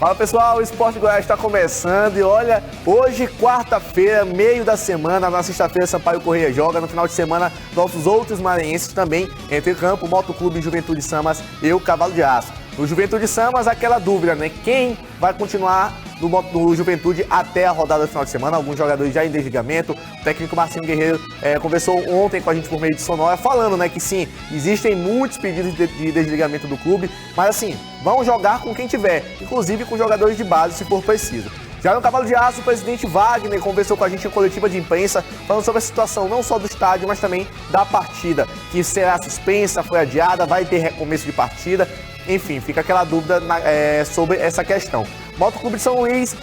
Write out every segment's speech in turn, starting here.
Fala pessoal, o Esporte Goiás está começando e olha, hoje quarta-feira, meio da semana, na sexta-feira Sampaio Corrêa joga, no final de semana nossos outros maranhenses também entram em campo, Motoclube Juventude Samas e o Cavalo de Aço. No Juventude Samas, aquela dúvida, né? Quem vai continuar no Juventude até a rodada do final de semana? Alguns jogadores já em desligamento. O técnico Marcinho Guerreiro conversou ontem com a gente por meio de sonora, falando, né, que sim, existem muitos pedidos de desligamento do clube, mas assim, vão jogar com quem tiver, inclusive com jogadores de base, se for preciso. Já no Cavalo de Aço, o presidente Wagner conversou com a gente em coletiva de imprensa, falando sobre a situação não só do estádio, mas também da partida, que será suspensa, foi adiada, vai ter recomeço de partida. Enfim, fica aquela dúvida sobre essa questão. Motoclube de São Luís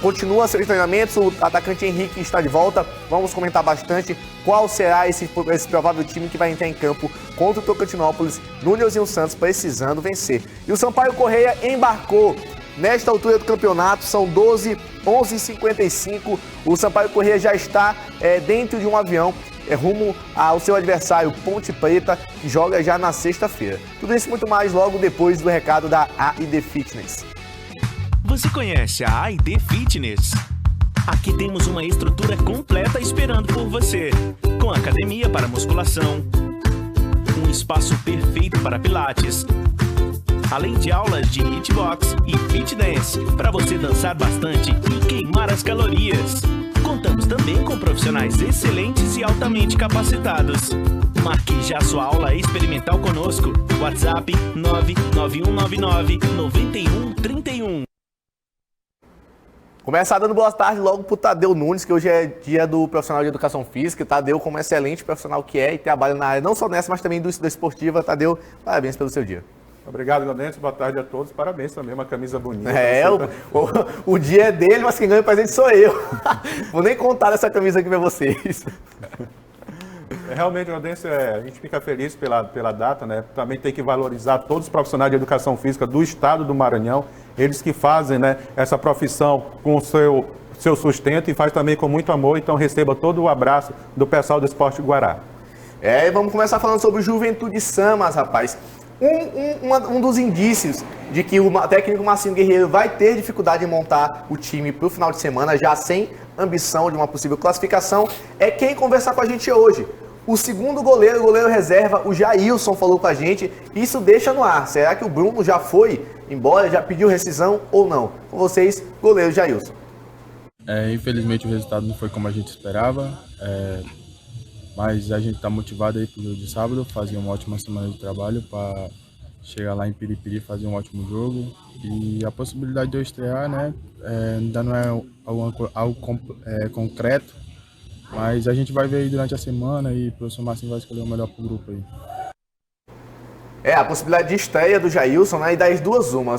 continua seus treinamentos, o atacante Henrique está de volta. Vamos comentar bastante qual será esse provável time que vai entrar em campo contra o Tocantinópolis no Nilzinho Santos, precisando vencer. E o Sampaio Corrêa embarcou. Nesta altura do campeonato, são 11h55, o Sampaio Corrêa já está dentro de um avião rumo ao seu adversário Ponte Preta, que joga já na sexta-feira. Tudo isso e muito mais logo depois do recado da A&D Fitness. Você conhece a A&D Fitness? Aqui temos uma estrutura completa esperando por você, com academia para musculação, um espaço perfeito para pilates, além de aulas de hitbox e fit dance, para você dançar bastante e queimar as calorias. Contamos também com profissionais excelentes e altamente capacitados. Marque já sua aula experimental conosco. WhatsApp 99199-9131. Começar dando boa tarde logo para o Tadeu Nunes, que hoje é dia do profissional de educação física. Tadeu, como excelente profissional que é e trabalha na área não só nessa, mas também da esportiva. Tadeu, parabéns pelo seu dia. Obrigado, Gaudêncio. Boa tarde a todos. Parabéns também, uma camisa bonita. O dia é dele, mas quem ganha o presente sou eu. Vou nem contar essa camisa aqui para vocês. Realmente, Gaudêncio, a gente fica feliz pela data, né? Também tem que valorizar todos os profissionais de educação física do estado do Maranhão, eles que fazem, né, essa profissão com o seu sustento e faz também com muito amor, então receba todo o abraço do pessoal do Esporte Guará. Vamos começar falando sobre o Juventude Samas, rapaz. Um dos indícios de que o técnico Marcinho Guerreiro vai ter dificuldade em montar o time para o final de semana, já sem ambição de uma possível classificação, é quem conversar com a gente hoje. O segundo goleiro, o goleiro reserva, o Jailson, falou com a gente. Isso deixa no ar. Será que o Bruno já foi embora, já pediu rescisão ou não? Com vocês, goleiro Jailson. Infelizmente o resultado não foi como a gente esperava. Mas a gente está motivado aí para o jogo de sábado, fazer uma ótima semana de trabalho para chegar lá em Piripiri e fazer um ótimo jogo. E a possibilidade de eu estrear, né, ainda não é algo concreto, mas a gente vai ver aí durante a semana e o professor Marcinho vai escolher o melhor para o grupo aí. A possibilidade de estreia do Jailson, né, e das duas uma.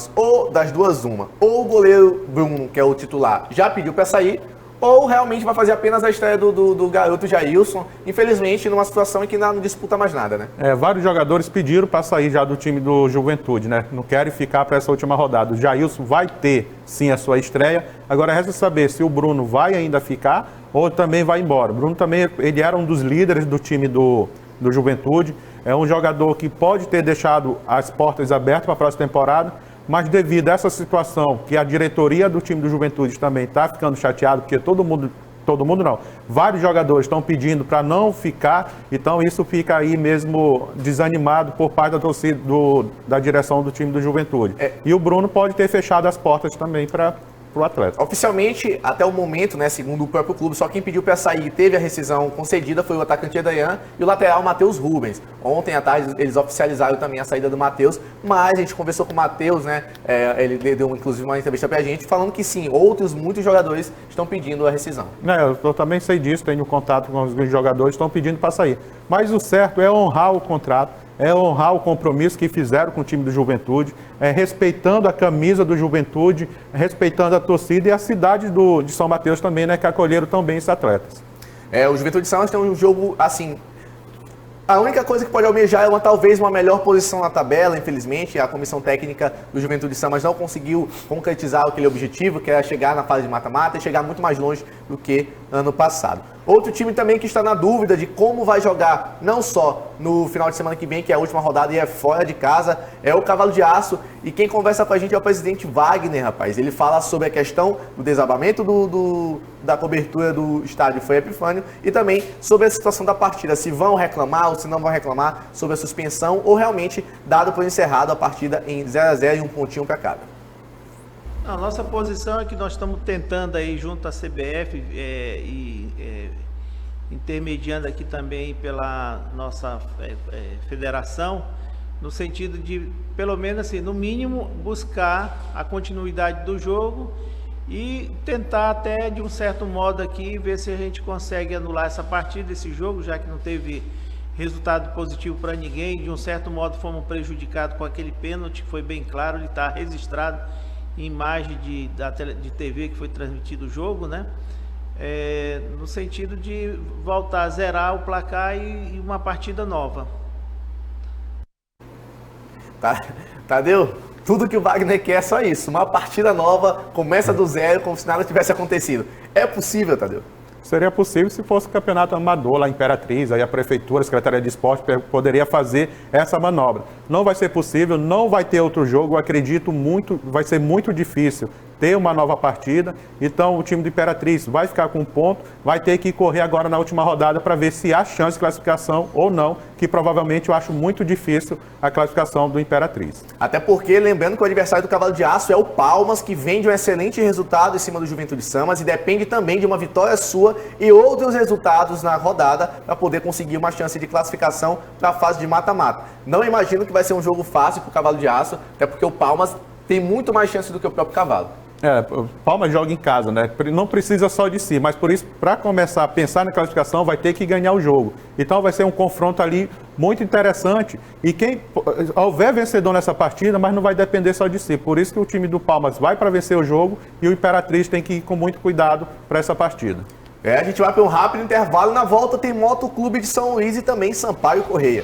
Ou o goleiro Bruno, que é o titular, já pediu para sair, ou realmente vai fazer apenas a estreia do garoto Jailson, infelizmente numa situação em que não disputa mais nada, né? Vários jogadores pediram para sair já do time do Juventude, né? Não querem ficar para essa última rodada. O Jailson vai ter, sim, a sua estreia. Agora resta saber se o Bruno vai ainda ficar ou também vai embora. O Bruno também, ele era um dos líderes do time do Juventude. É um jogador que pode ter deixado as portas abertas para a próxima temporada, mas devido a essa situação, que a diretoria do time do Juventude também está ficando chateado, porque vários jogadores estão pedindo para não ficar, então isso fica aí mesmo desanimado por parte da torcida, da direção do time do Juventude. E o Bruno pode ter fechado as portas também para o atleta. Oficialmente, até o momento, né, segundo o próprio clube, só quem pediu para sair e teve a rescisão concedida foi o atacante Edayan e o lateral Matheus Rubens. Ontem à tarde eles oficializaram também a saída do Matheus, mas a gente conversou com o Matheus, né, ele deu inclusive uma entrevista para a gente, falando que sim, muitos jogadores estão pedindo a rescisão. Eu também sei disso, tenho contato com os jogadores, estão pedindo para sair. Mas o certo é honrar o contrato, é honrar o compromisso que fizeram com o time do Juventude, respeitando a camisa do Juventude, respeitando a torcida e a cidade de São Mateus também, né, que acolheram tão bem esses atletas. O Juventude Samas tem um jogo, assim, a única coisa que pode almejar é talvez uma melhor posição na tabela. Infelizmente, a comissão técnica do Juventude Samas não conseguiu concretizar aquele objetivo, que era chegar na fase de mata-mata e chegar muito mais longe do que ano passado. Outro time também que está na dúvida de como vai jogar, não só no final de semana que vem, que é a última rodada e é fora de casa, é o Cavalo de Aço. E quem conversa com a gente é o presidente Wagner, rapaz. Ele fala sobre a questão do desabamento da cobertura do estádio Frei Epifânio e também sobre a situação da partida, se vão reclamar ou se não vão reclamar sobre a suspensão ou realmente dado por encerrado a partida em 0-0 e um pontinho para cada. A nossa posição é que nós estamos tentando aí junto à CBF intermediando aqui também pela nossa federação, no sentido de, pelo menos assim, no mínimo, buscar a continuidade do jogo e tentar até, de um certo modo aqui, ver se a gente consegue anular essa partida, esse jogo, já que não teve resultado positivo para ninguém. De um certo modo fomos prejudicados com aquele pênalti, que foi bem claro, ele está registrado em imagem de TV que foi transmitido o jogo, né? No sentido de voltar a zerar o placar e uma partida nova. Tadeu, tudo que o Wagner quer é só isso, uma partida nova, começa do zero, como se nada tivesse acontecido. É possível, Tadeu? Seria possível se fosse campeonato amador lá em Imperatriz, aí a Prefeitura, a Secretaria de Esporte poderia fazer essa manobra. Não vai ser possível, não vai ter outro jogo, eu acredito muito, vai ser muito difícil ter uma nova partida. Então o time do Imperatriz vai ficar com um ponto, vai ter que correr agora na última rodada para ver se há chance de classificação ou não, que provavelmente eu acho muito difícil a classificação do Imperatriz. Até porque, lembrando que o adversário do Cavalo de Aço é o Palmas, que vem de um excelente resultado em cima do Juventude Samas e depende também de uma vitória sua e outros resultados na rodada para poder conseguir uma chance de classificação para a fase de mata-mata. Não imagino que vai ser um jogo fácil para o Cavalo de Aço, até porque o Palmas tem muito mais chance do que o próprio Cavalo. O Palmas joga em casa, né? Não precisa só de si, mas por isso, para começar a pensar na classificação, vai ter que ganhar o jogo. Então vai ser um confronto ali muito interessante. E quem houver vencedor nessa partida, mas não vai depender só de si. Por isso que o time do Palmas vai para vencer o jogo e o Imperatriz tem que ir com muito cuidado para essa partida. A gente vai para um rápido intervalo. Na volta tem Moto Clube de São Luís e também Sampaio Correia.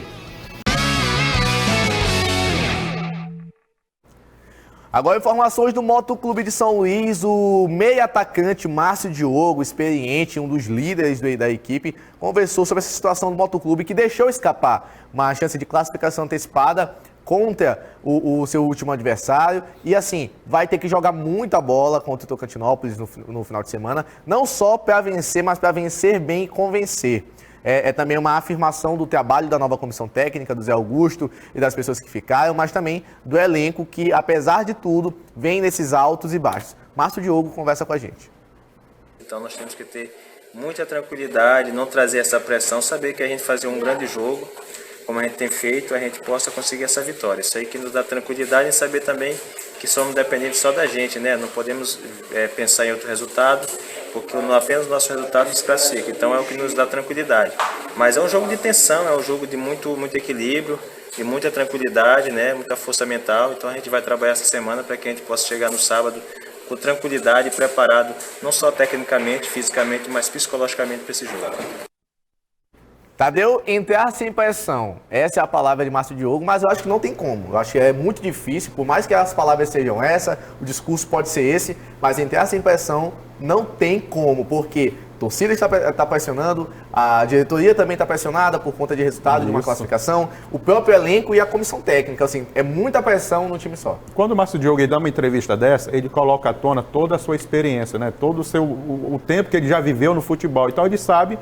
Agora, informações do Moto Clube de São Luís. O meia atacante Márcio Diogo, experiente, um dos líderes da equipe, conversou sobre essa situação do Moto Clube, que deixou escapar uma chance de classificação antecipada contra o seu último adversário. E assim, vai ter que jogar muita bola contra o Tocantinópolis no final de semana, não só para vencer, mas para vencer bem e convencer. É também uma afirmação do trabalho da nova comissão técnica, do Zé Augusto e das pessoas que ficaram, mas também do elenco que, apesar de tudo, vem nesses altos e baixos. Márcio Diogo conversa com a gente. Então nós temos que ter muita tranquilidade, não trazer essa pressão, saber que a gente fazer um grande jogo, como a gente tem feito, a gente possa conseguir essa vitória. Isso aí que nos dá tranquilidade e saber também que somos dependentes só da gente, né? Não podemos pensar em outro resultado, porque apenas o nosso resultado nos classifica. Então é o que nos dá tranquilidade. Mas é um jogo de tensão, é um jogo de muito equilíbrio, de muita tranquilidade, né? Muita força mental. Então a gente vai trabalhar essa semana para que a gente possa chegar no sábado com tranquilidade e preparado, não só tecnicamente, fisicamente, mas psicologicamente para esse jogo. Tadeu, entrar sem pressão. Essa é a palavra de Márcio Diogo, mas eu acho que não tem como. Eu acho que é muito difícil, por mais que as palavras sejam essa, o discurso pode ser esse, mas entrar sem pressão não tem como, porque a torcida está pressionando, a diretoria também está pressionada por conta de resultado de uma classificação, o próprio elenco e a comissão técnica. Assim, é muita pressão no time só. Quando o Márcio Diogo dá uma entrevista dessa, ele coloca à tona toda a sua experiência, né? Todo o tempo que ele já viveu no futebol. Então ele sabe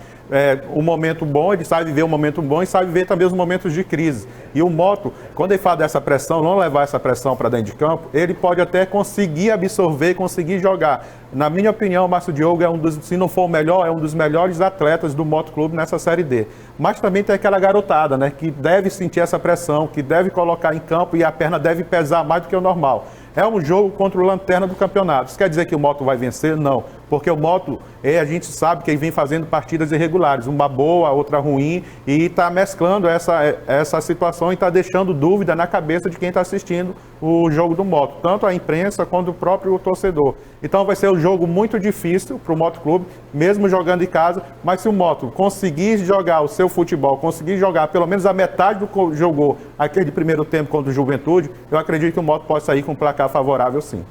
o momento bom, ele sabe viver o momento bom e sabe viver também os momentos de crise. E o Moto, quando ele fala dessa pressão, não levar essa pressão para dentro de campo, ele pode até conseguir absorver, conseguir jogar. Na minha opinião, o Márcio Diogo é se não for o melhor, é um dos melhores atletas do Moto Clube nessa Série D. Mas também tem aquela garotada, né, que deve sentir essa pressão, que deve colocar em campo e a perna deve pesar mais do que o normal. É um jogo contra o lanterna do campeonato. Isso quer dizer que o Moto vai vencer? Não. Porque o Moto, a gente sabe que ele vem fazendo partidas irregulares, uma boa, outra ruim, e está mesclando essa situação e está deixando dúvida na cabeça de quem está assistindo o jogo do Moto, tanto a imprensa quanto o próprio torcedor. Então vai ser um jogo muito difícil para o Moto Clube, mesmo jogando em casa, mas se o Moto conseguir jogar o seu futebol, conseguir jogar pelo menos a metade do que jogou aquele primeiro tempo contra o Juventude, eu acredito que o Moto pode sair com um placar favorável, sim.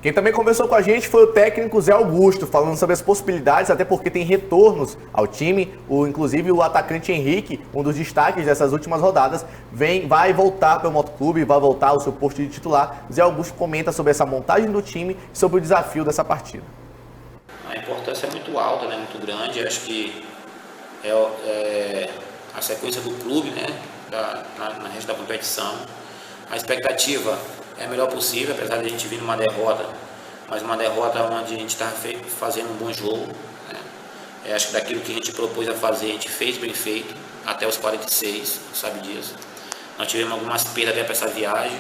Quem também conversou com a gente foi o técnico Zé Augusto, falando sobre as possibilidades, até porque tem retornos ao time. Inclusive o atacante Henrique, um dos destaques dessas últimas rodadas, vai voltar para o Motoclube, vai voltar ao seu posto de titular. Zé Augusto comenta sobre essa montagem do time e sobre o desafio dessa partida. A importância é muito alta, né, muito grande. Acho que a sequência do clube, né, na resta da competição. A expectativa é a melhor possível, apesar de a gente vir numa derrota, mas uma derrota onde a gente está fazendo um bom jogo, né? Acho que daquilo que a gente propôs a fazer, a gente fez bem feito, até os 46, sabe disso. Nós tivemos algumas perdas até para essa viagem.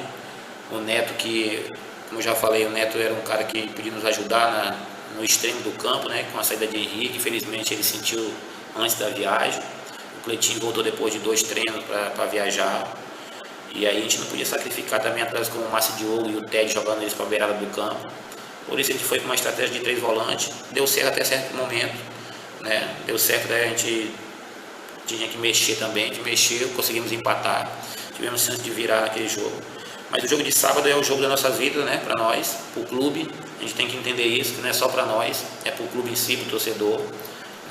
O Neto, que, como eu já falei, o Neto era um cara que podia nos ajudar no extremo do campo, né? Com a saída de Henrique, infelizmente ele sentiu antes da viagem. O Cleitinho voltou depois de 2 treinos para viajar. E aí a gente não podia sacrificar também atletas como o Márcio Diogo e o Ted jogando eles para a beirada do campo. Por isso a gente foi com uma estratégia de 3 volantes. Deu certo até certo momento, né? Deu certo, daí a gente tinha que mexer também. A gente mexeu, conseguimos empatar. Tivemos chance de virar naquele jogo. Mas o jogo de sábado é o jogo das nossas vidas, né? Para nós, para o clube. A gente tem que entender isso, que não é só para nós, é para o clube em si, para o torcedor.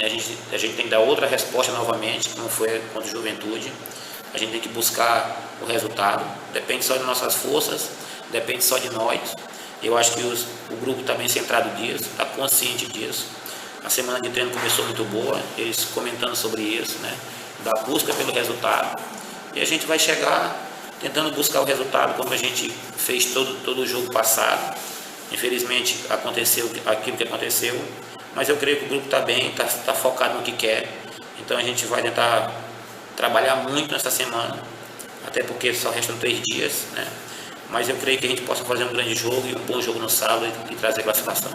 A gente tem que dar outra resposta novamente, como foi contra o Juventude. A gente tem que buscar o resultado, depende só de nossas forças, depende só de nós. Eu acho que o grupo está bem centrado disso, está consciente disso. A semana de treino começou muito boa, eles comentando sobre isso, né? Da busca pelo resultado. E a gente vai chegar tentando buscar o resultado como a gente fez todo o jogo passado. Infelizmente aconteceu aquilo que aconteceu, mas eu creio que o grupo está bem, está focado no que quer. Então a gente vai tentar trabalhar muito nessa semana, até porque só restam 3 dias, né? Mas eu creio que a gente possa fazer um grande jogo e um bom jogo no sábado e trazer classificação.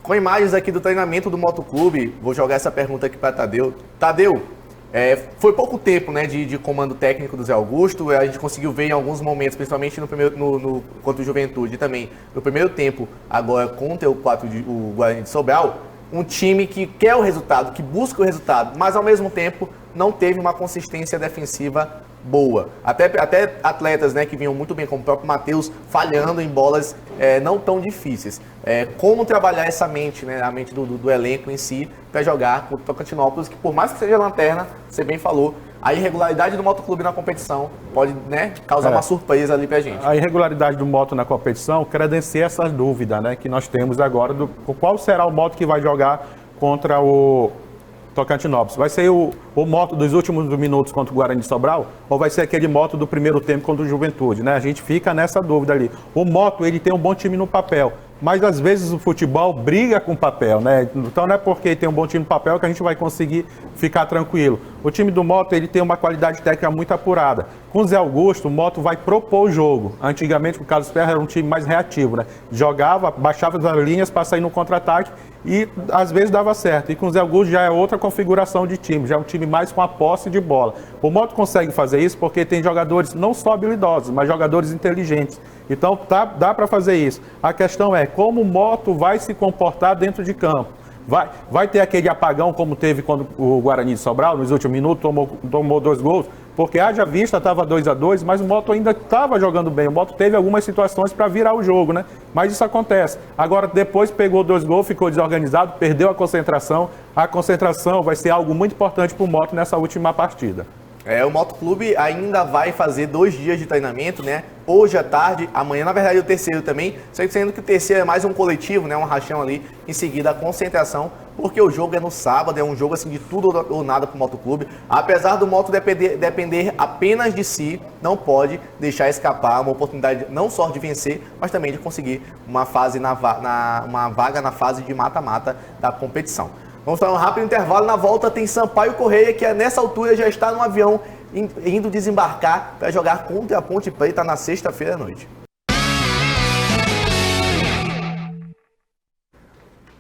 Com imagens aqui do treinamento do Motoclube, vou jogar essa pergunta aqui para Tadeu. Tadeu, foi pouco tempo, né, de comando técnico do Zé Augusto, a gente conseguiu ver em alguns momentos, principalmente contra o Juventude e também no primeiro tempo, agora contra o Guarani de Sobral, um time que quer o resultado, que busca o resultado, mas ao mesmo tempo não teve uma consistência defensiva boa. Até atletas, né, que vinham muito bem, como o próprio Matheus, falhando em bolas não tão difíceis. Como trabalhar essa mente, né, a mente do elenco em si, para jogar contra o Tocantinópolis, que por mais que seja lanterna, você bem falou, a irregularidade do Motoclube na competição pode, né, causar uma surpresa ali pra gente. A irregularidade do Moto na competição credencia essas dúvidas, né, que nós temos agora qual será o Moto que vai jogar contra o Tocantinópolis. Vai ser o Moto dos últimos minutos contra o Guarani de Sobral ou vai ser aquele Moto do primeiro tempo contra o Juventude, né? A gente fica nessa dúvida ali. O Moto, ele tem um bom time no papel, mas às vezes o futebol briga com o papel, né? Então não é porque tem um bom time no papel que a gente vai conseguir ficar tranquilo. O time do Moto, ele tem uma qualidade técnica muito apurada. Com o Zé Augusto, o Moto vai propor o jogo. Antigamente, o Carlos Ferreira era um time mais reativo, né? Jogava, baixava as linhas para sair no contra-ataque e às vezes dava certo. E com o Zé Augusto já é outra configuração de time, já é um time mais com a posse de bola. O Moto consegue fazer isso porque tem jogadores não só habilidosos, mas jogadores inteligentes. Então dá para fazer isso. A questão é como o Moto vai se comportar dentro de campo. Vai ter aquele apagão como teve quando o Guarani de Sobral, nos últimos minutos, tomou 2 gols, porque haja vista, estava 2-2, mas o Moto ainda estava jogando bem. O Moto teve algumas situações para virar o jogo, né? Mas isso acontece. Agora, depois pegou 2 gols, ficou desorganizado, perdeu a concentração. A concentração vai ser algo muito importante para o Moto nessa última partida. O Motoclube ainda vai fazer 2 dias de treinamento, né? Hoje à tarde, amanhã, na verdade, o terceiro também. Sendo que o terceiro é mais um coletivo, né? Um rachão ali. Em seguida, a concentração, porque o jogo é no sábado, é um jogo assim de tudo ou nada para o Motoclube. Apesar do Moto depender apenas de si, não pode deixar escapar uma oportunidade não só de vencer, mas também de conseguir uma vaga na fase de mata-mata da competição. Vamos para um rápido intervalo. Na volta tem Sampaio Correia, que nessa altura já está no avião indo desembarcar para jogar contra a Ponte Preta na sexta-feira à noite.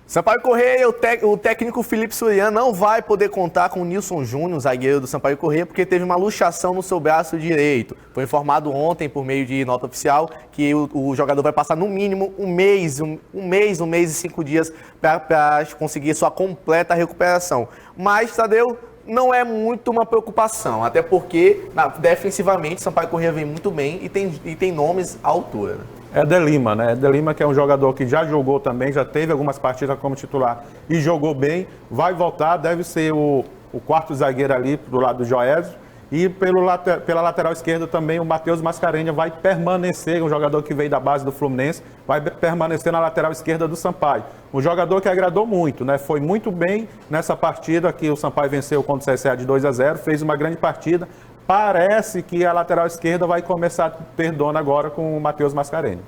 Sampaio Correia, o técnico Felipe Surian não vai poder contar com o Nilson Júnior, zagueiro do Sampaio Correia, porque teve uma luxação no seu braço direito. Foi informado ontem, por meio de nota oficial, que o jogador vai passar no mínimo um mês e 5 dias para conseguir sua completa recuperação. Mas, Tadeu, não é muito uma preocupação, até porque defensivamente Sampaio Correia vem muito bem e tem nomes à altura. Éder Lima, né? Éder Lima, que é um jogador que já jogou também, já teve algumas partidas como titular e jogou bem, vai voltar, deve ser o quarto zagueiro ali do lado do Joésio. E pela lateral esquerda também o Matheus Mascarenhas vai permanecer, um jogador que veio da base do Fluminense, vai permanecer na lateral esquerda do Sampaio. Um jogador que agradou muito, né? Foi muito bem nessa partida que o Sampaio venceu contra o CSA de 2-0, fez uma grande partida. Parece que a lateral esquerda vai começar a ter dono agora com o Matheus Mascarenhas.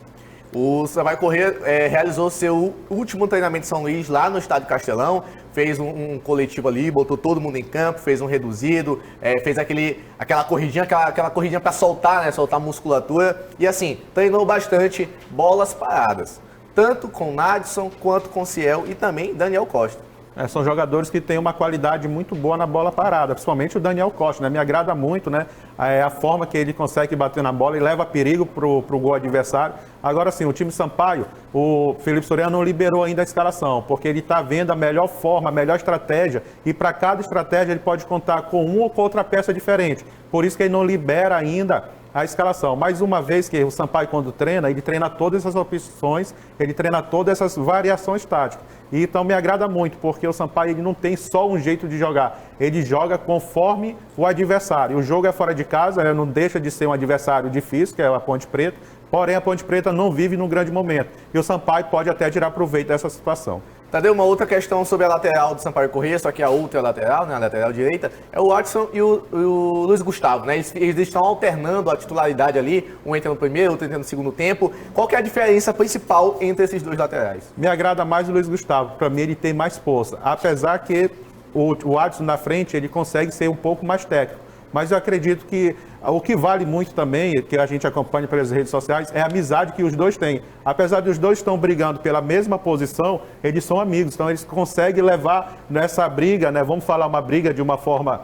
O Sampaio Corrêa realizou seu último treinamento em São Luís lá no Estádio Castelão, fez um coletivo ali, botou todo mundo em campo, fez um reduzido, fez aquela corridinha para soltar, né, soltar a musculatura e assim, treinou bastante bolas paradas, tanto com Nadson quanto com Ciel e também Daniel Costa. São jogadores que têm uma qualidade muito boa na bola parada, principalmente o Daniel Costa, né? Me agrada muito, né? A forma que ele consegue bater na bola e leva perigo pro gol adversário. Agora sim, o time Sampaio, o Felipe Soriano não liberou ainda a escalação, porque ele está vendo a melhor forma, a melhor estratégia, e para cada estratégia ele pode contar com uma ou com outra peça diferente. Por isso que ele não libera ainda a escalação. Mais uma vez que o Sampaio, quando treina, ele treina todas essas opções, ele treina todas essas variações táticas. E então me agrada muito, porque o Sampaio ele não tem só um jeito de jogar, ele joga conforme o adversário. O jogo é fora de casa, né? Não deixa de ser um adversário difícil, que é a Ponte Preta, porém a Ponte Preta não vive num grande momento. E o Sampaio pode até tirar proveito dessa situação. Tadeu, uma outra questão sobre a lateral do Sampaio Corrêa, só que a outra lateral, né, a lateral direita, é o Watson e o Luiz Gustavo, né? Eles estão alternando a titularidade ali, um entra no primeiro, outro entra no segundo tempo. Qual que é a diferença principal entre esses dois laterais? Me agrada mais o Luiz Gustavo, para mim ele tem mais força, apesar que o Watson na frente ele consegue ser um pouco mais técnico. Mas eu acredito que o que vale muito também, que a gente acompanha pelas redes sociais, é a amizade que os dois têm. Apesar de os dois estão brigando pela mesma posição, eles são amigos. Então eles conseguem levar nessa briga, né? Vamos falar uma briga de uma forma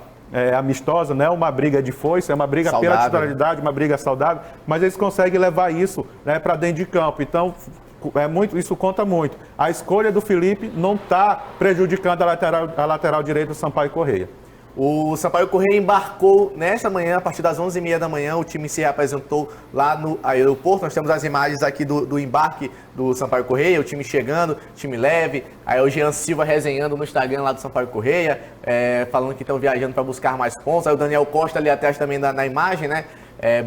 amistosa, não é uma briga de foice, é uma briga saudável, pela titularidade, uma briga saudável, mas eles conseguem levar isso, né, para dentro de campo. Então isso conta muito. A escolha do Felipe não está prejudicando a lateral direita do Sampaio Corrêa. O Sampaio Corrêa embarcou nesta manhã, a partir das 11h30 da manhã, o time se apresentou lá no aeroporto. Nós temos as imagens aqui do embarque do Sampaio Corrêa, o time chegando, time leve. Aí o Jean Silva resenhando no Instagram lá do Sampaio Corrêa, falando que estão viajando para buscar mais pontos. Aí o Daniel Costa ali atrás também na imagem, né,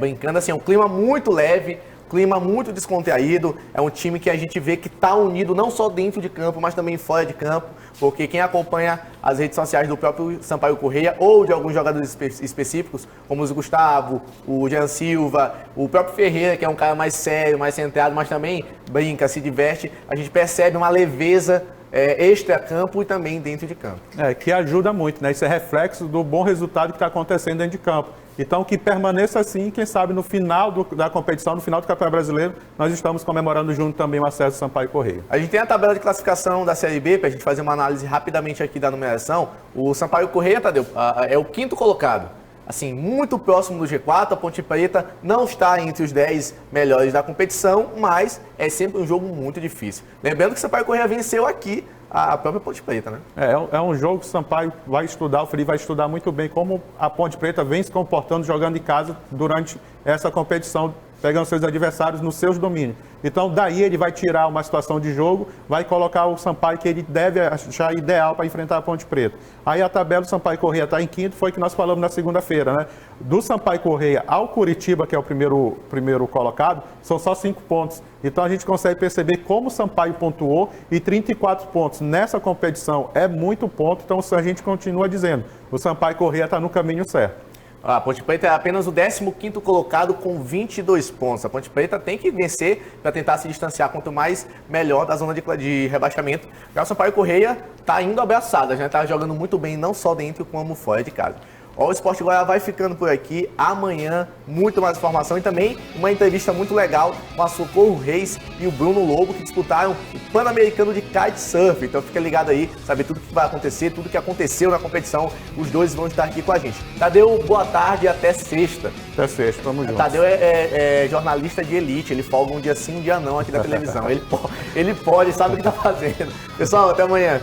brincando. Assim, é um clima muito leve, clima muito descontraído. É um time que a gente vê que está unido não só dentro de campo, mas também fora de campo. Porque quem acompanha as redes sociais do próprio Sampaio Corrêa ou de alguns jogadores específicos, como o Gustavo, o Jean Silva, o próprio Ferreira, que é um cara mais sério, mais centrado, mas também brinca, se diverte, a gente percebe uma leveza extra-campo e também dentro de campo. Que ajuda muito, né? Isso é reflexo do bom resultado que está acontecendo dentro de campo. Então, que permaneça assim, quem sabe no final da competição, no final do Campeonato Brasileiro, nós estamos comemorando junto também o acesso do Sampaio Corrêa. A gente tem a tabela de classificação da Série B, para a gente fazer uma análise rapidamente aqui da numeração. O Sampaio Corrêa, Tadeu, é o 5º colocado. Assim, muito próximo do G4, a Ponte Preta não está entre os 10 melhores da competição, mas é sempre um jogo muito difícil. Lembrando que o Sampaio Corrêa venceu aqui a própria Ponte Preta, né? É um jogo que o Sampaio vai estudar, o Felipe vai estudar muito bem como a Ponte Preta vem se comportando jogando em casa durante essa competição, pegando seus adversários nos seus domínios. Então, daí ele vai tirar uma situação de jogo, vai colocar o Sampaio que ele deve achar ideal para enfrentar a Ponte Preta. Aí a tabela do Sampaio Corrêa está em 5º, foi o que nós falamos na segunda-feira, né? Do Sampaio Corrêa ao Curitiba, que é o primeiro colocado, são só 5 pontos. Então a gente consegue perceber como o Sampaio pontuou e 34 pontos nessa competição é muito ponto, então a gente continua dizendo, o Sampaio Corrêa está no caminho certo. A Ponte Preta é apenas o 15º colocado com 22 pontos. A Ponte Preta tem que vencer para tentar se distanciar, quanto mais melhor da zona de rebaixamento. Já o Sampaio Corrêa está indo abraçado, já está jogando muito bem, não só dentro como fora de casa. O Esporte Goiás vai ficando por aqui. Amanhã, muito mais informação e também uma entrevista muito legal com a Socorro Reis e o Bruno Lobo, que disputaram o Pan-Americano de Kitesurf. Então fica ligado aí, saber tudo que vai acontecer, tudo que aconteceu na competição. Os dois vão estar aqui com a gente. Tadeu, boa tarde e até sexta. Até sexta, tamo junto. Tadeu é jornalista de elite, ele folga um dia sim, um dia não aqui na televisão. Ele pode, sabe o que tá fazendo. Pessoal, até amanhã.